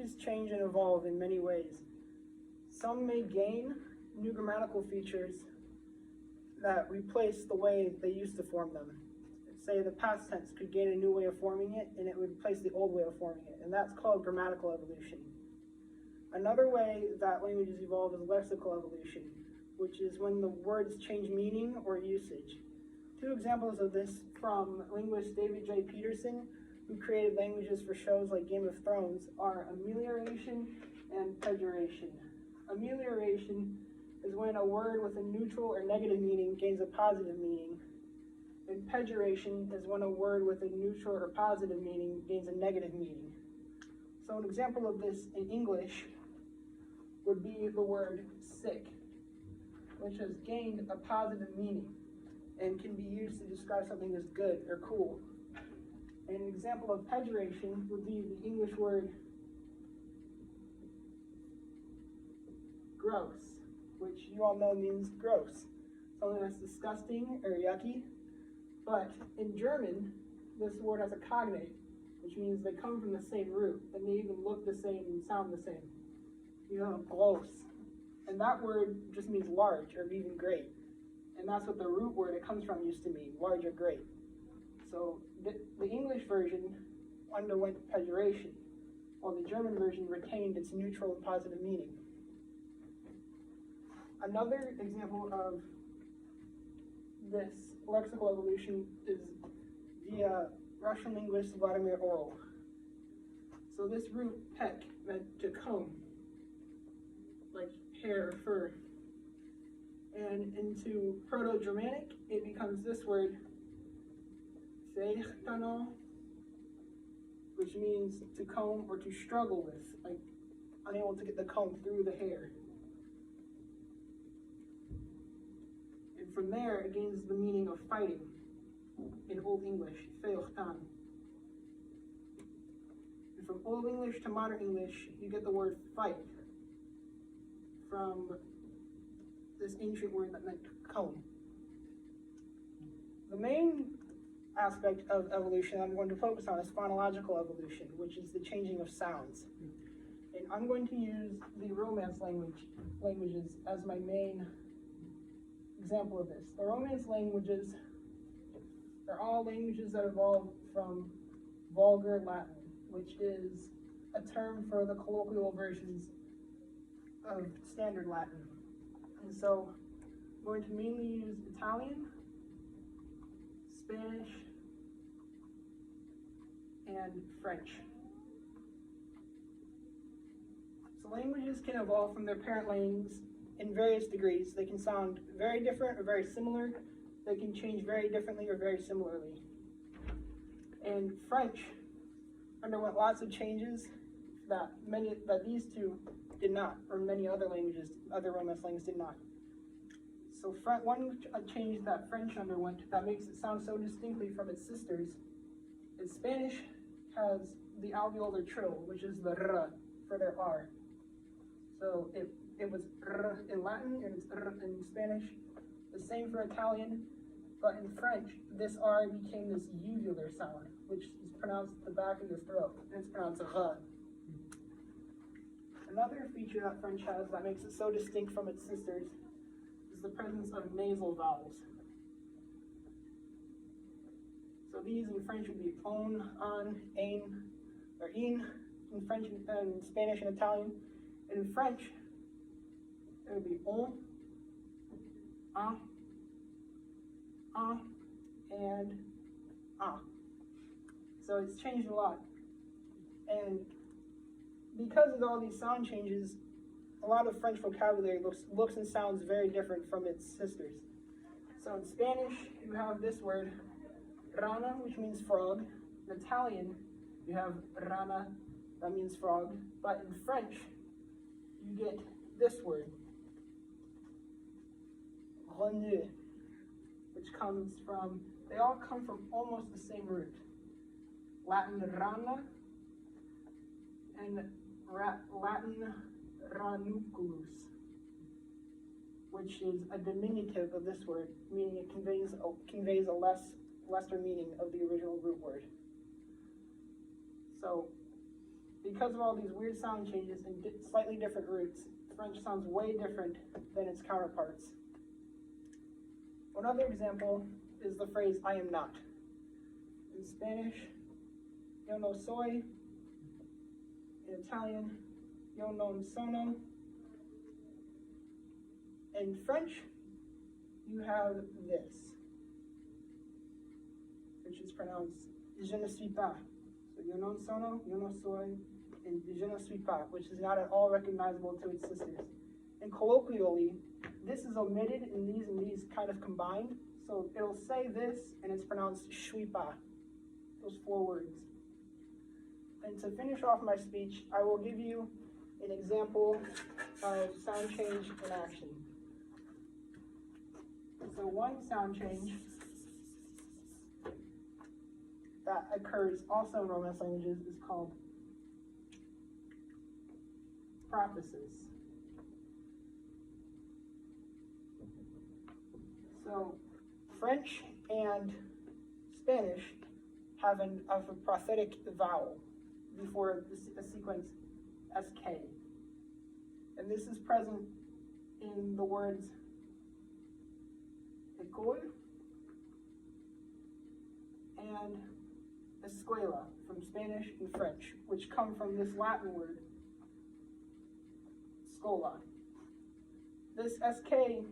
Languages change and evolve in many ways. Some may gain new grammatical features that replace the way they used to form them. Say the past tense could gain a new way of forming it, and it would replace the old way of forming it, and that's called grammatical evolution. Another way that languages evolve is lexical evolution, which is when the words change meaning or usage. Two examples of this from linguist David J. Peterson, who created languages for shows like Game of Thrones, are amelioration and pejoration. Amelioration is when a word with a neutral or negative meaning gains a positive meaning, and pejoration is when a word with a neutral or positive meaning gains a negative meaning. So an example of this in English would be the word sick, which has gained a positive meaning and can be used to describe something as good or cool. And an example of pejoration would be the English word gross, which you all know means gross, something that's disgusting or yucky. But in German, this word has a cognate, which means they come from the same root, and they even look the same and sound the same. You know, gross. And that word just means large or even great. And that's what the root word it comes from used to mean, large or great. So the English version underwent pejoration, while the German version retained its neutral and positive meaning. Another example of this lexical evolution is via Russian linguist Vladimir Orel. So this root pek meant to comb, like hair or fur. And into Proto-Germanic, it becomes this word, fechtano, which means to comb or to struggle with, like unable to get the comb through the hair. And from there, it gains the meaning of fighting in Old English, feochtan. And from Old English to Modern English, you get the word fight from this ancient word that meant comb. The main aspect of evolution I'm going to focus on is phonological evolution, which is the changing of sounds. And I'm going to use the Romance languages as my main example of this. The Romance languages, they're all languages that evolved from Vulgar Latin, which is a term for the colloquial versions of Standard Latin. And so I'm going to mainly use Italian, Spanish, and French. So languages can evolve from their parent languages in various degrees. They can sound very different or very similar. They can change very differently or very similarly. And French underwent lots of changes that these two did not, or many other languages, other Romance languages did not. So one change that French underwent that makes it sound so distinctly from its sisters is Spanish has the alveolar trill, which is the r for their R. So it was r in Latin and it's r in Spanish. The same for Italian, but in French, this R became this uvular sound, which is pronounced at the back of your throat, and it's pronounced r. Another feature that French has that makes it so distinct from its sisters is the presence of nasal vowels. So these in French would be on, ein, or in French and Spanish and Italian. And in French, it would be on, and So it's changed a lot. And because of all these sound changes, a lot of French vocabulary looks and sounds very different from its sisters. So in Spanish, you have this word, rana, which means frog. In Italian, you have rana, that means frog. But in French, you get this word, grenouille, which comes from, they all come from almost the same root. Latin rana and Latin ranunculus, which is a diminutive of this word, meaning it conveys a lesser meaning of the original root word. So because of all these weird sound changes and slightly different roots, French sounds way different than its counterparts. Another example is the phrase I am not. In Spanish, yo no soy. In Italian, yo non sono. In French, you have this, which is pronounced je ne suis pas. So yo non sono, yo no soy, and je ne suis pas, which is not at all recognizable to its sisters. And colloquially, this is omitted and these kind of combined. So it'll say this and it's pronounced suis pas, those 4 words. And to finish off my speech, I will give you an example of sound change in action. So one sound change that occurs also in Romance languages is called prophesis. So French and Spanish have a prosthetic vowel before the sequence SK. And this is present in the words école and escuela from Spanish and French, which come from this Latin word, scola. This SK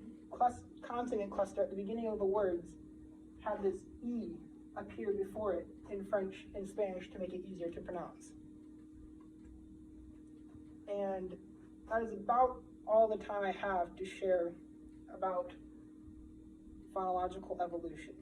consonant cluster at the beginning of the words have this E appear before it in French and Spanish to make it easier to pronounce. And that is about all the time I have to share about phonological evolution.